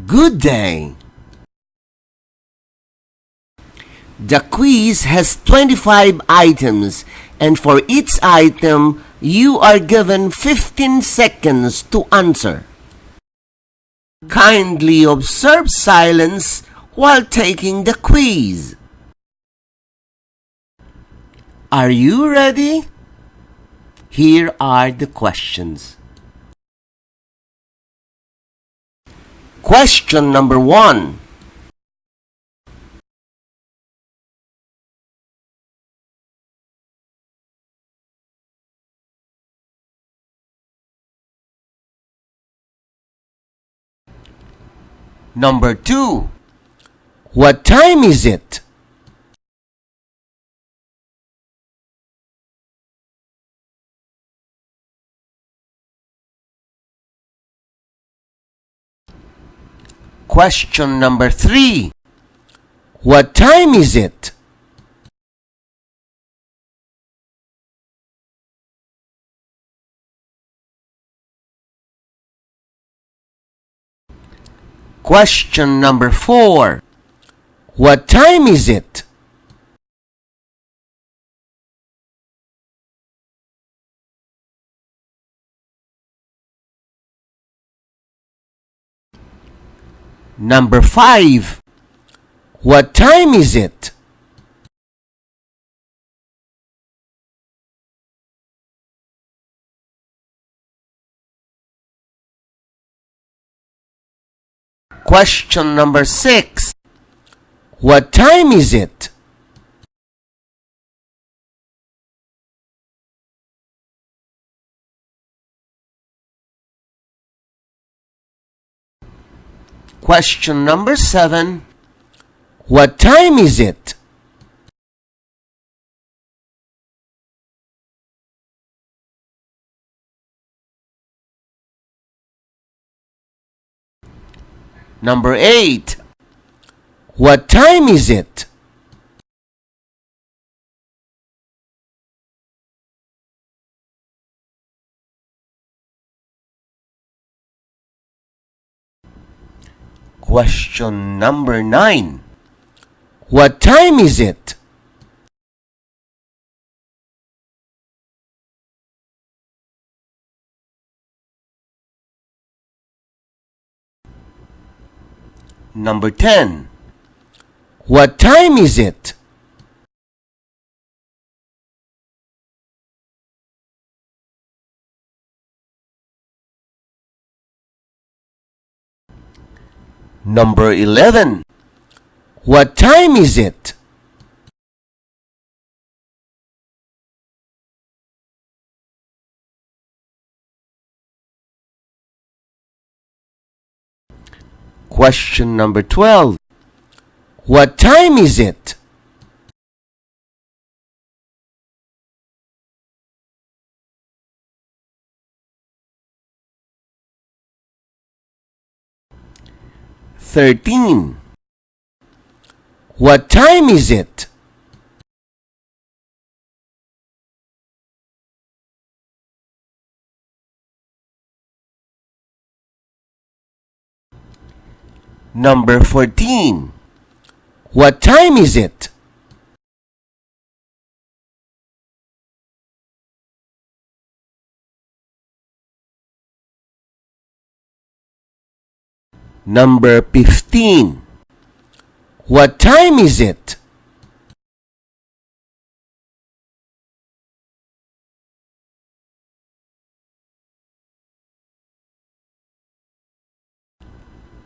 Good day! The quiz has 25 items, and for each item, you are given 15 seconds to answer. Kindly observe silence while taking the quiz. Are you ready? Here are the questions. Question number 1. Number 2. What time is it? Question number 3. What time is it? Question number 4. What time is it? Number 5. What time is it? Question number 6. What time is it? Question number 7. What time is it? Number 8. What time is it? Question number 9. What time is it? Number 10. What time is it? Number 11. What time is it? Question number 12. What time is it? "13. What time is it? Number 14. What time is it? Number 15. What time is it?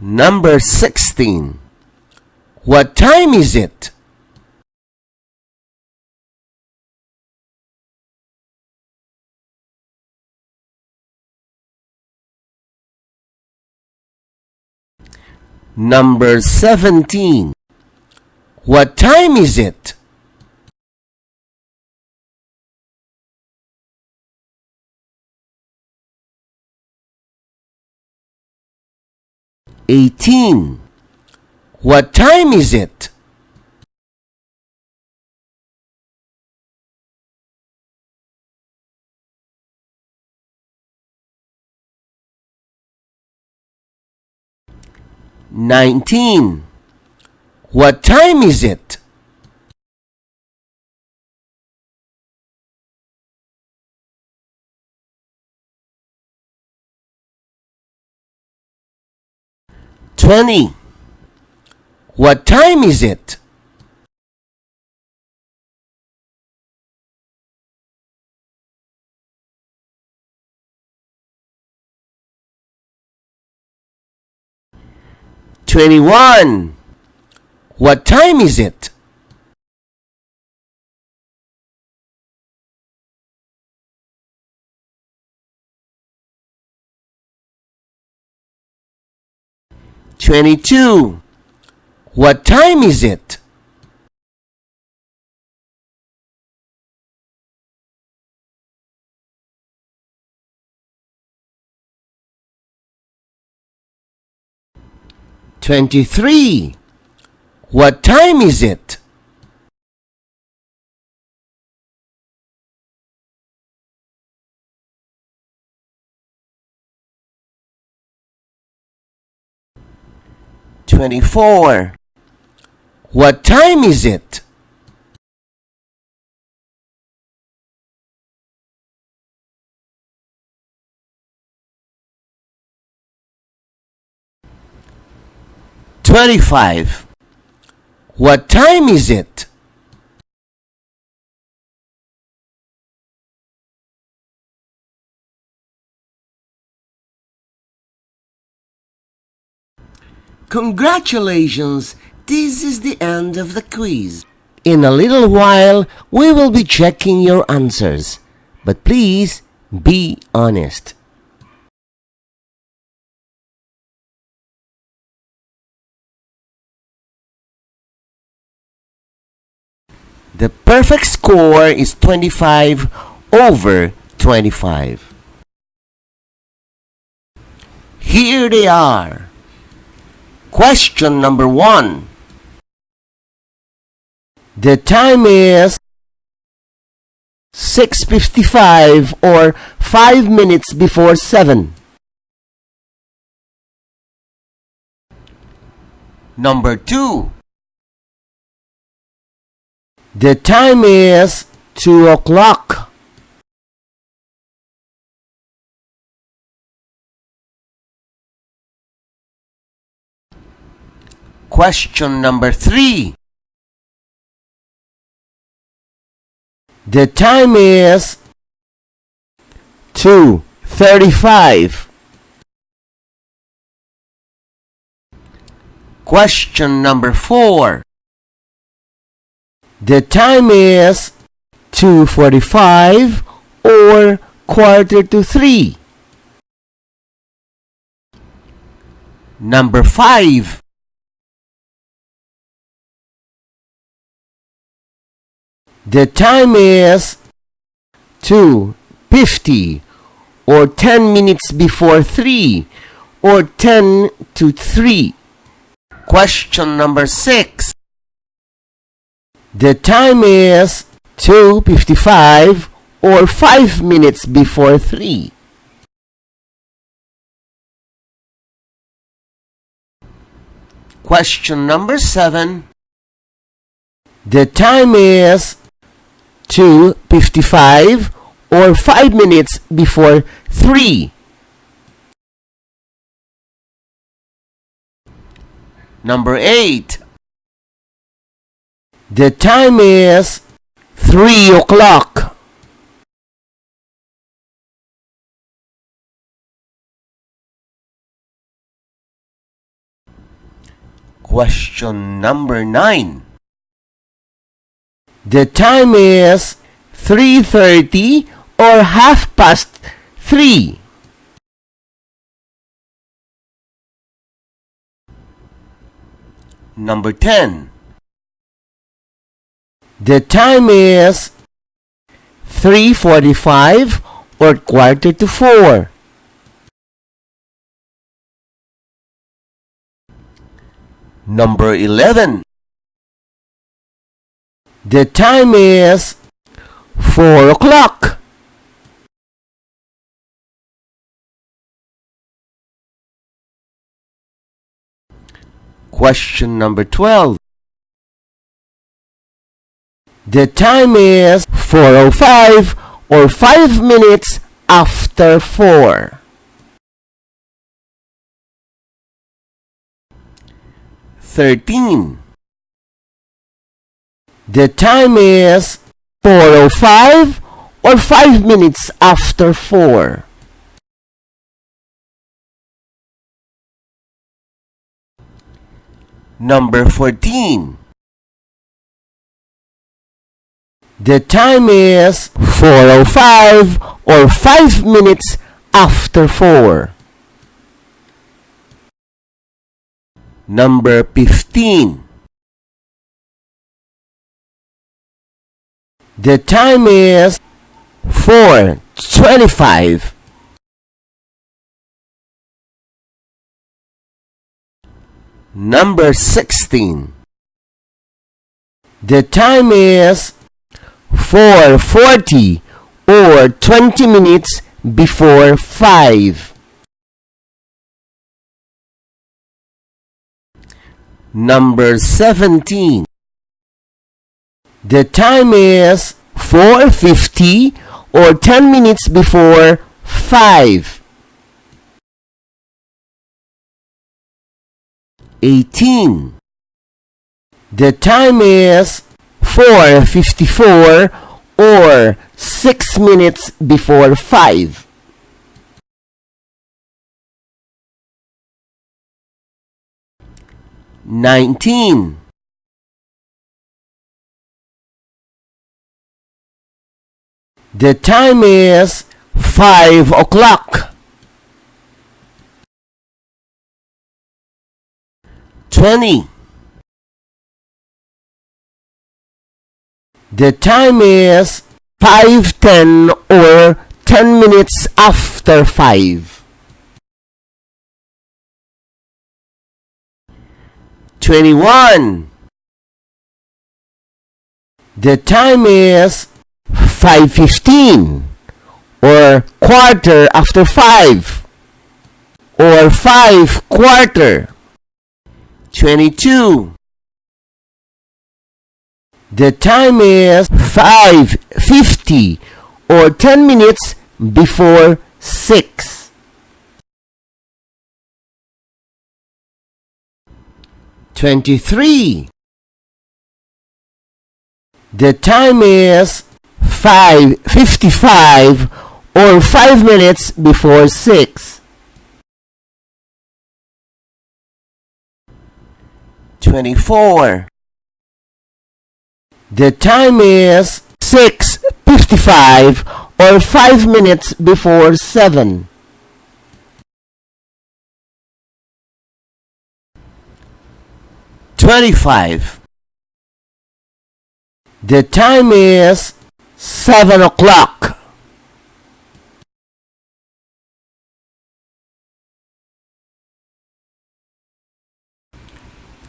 Number 16. What time is it? Number 17. What time is it? "18. What time is it? 19. What time is it? 20. What time is it? 21. What time is it? 22. What time is it? 23. What time is it? 24. What time is it? 25. What time is it? 'Congratulations! This is the end of the quiz. In a little while, we will be checking your answers. But please, be honest. The perfect score is 25 over 25. Here they are. Question number 1. The time is 6:55 or 5 minutes before 7. Number 2. The time is 2 o'clock. Question number 3. The time is 2:35. Question number 4. The time is 2:45 or 2:45. Number 5. The time is 2:50 or 10 minutes before 3 or 10 to 3. Question number 6. The time is 2:55 or 5 minutes before 3. Question number 7. The time is 2:55 or 5 minutes before 3. Number 8. The time is 3 o'clock. Question number 9. The time is 3:30 or 3:30. Number 10. The time is 3:45 or 3:45. Number 11. The time is 4 o'clock. Question number 12. The time is 4:05 or 5 minutes after 4. 13. The time is 4:05 or 5 minutes after 4. 14. The time is 4:05 or 5 minutes after 4. 15. The time is 4:25. 16. The time is 4:40 or 20 minutes before 5. 17. The time is 4:50 or 10 minutes before 5. 18. The time is 4:54 or 6 minutes before 5. 19. The time is 5 o'clock. 20. The time is 5:10 or 10 minutes after 5. 21. The time is 5:15 or quarter after 5 or 5:15. 22. The time is 5:50 or 10 minutes before 6. 23. The time is 5:55 or 5 minutes before 6. 24. The time is 6:55 or 5 minutes before 7. 25. The time is 7 o'clock.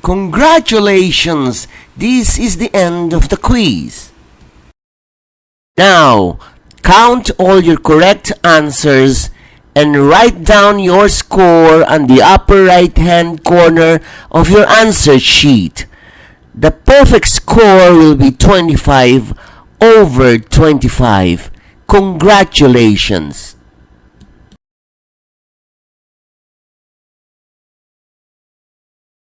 Congratulations! This is the end of the quiz. Now, count all your correct answers and write down your score on the upper right-hand corner of your answer sheet. The perfect score will be 25 over 25. Congratulations!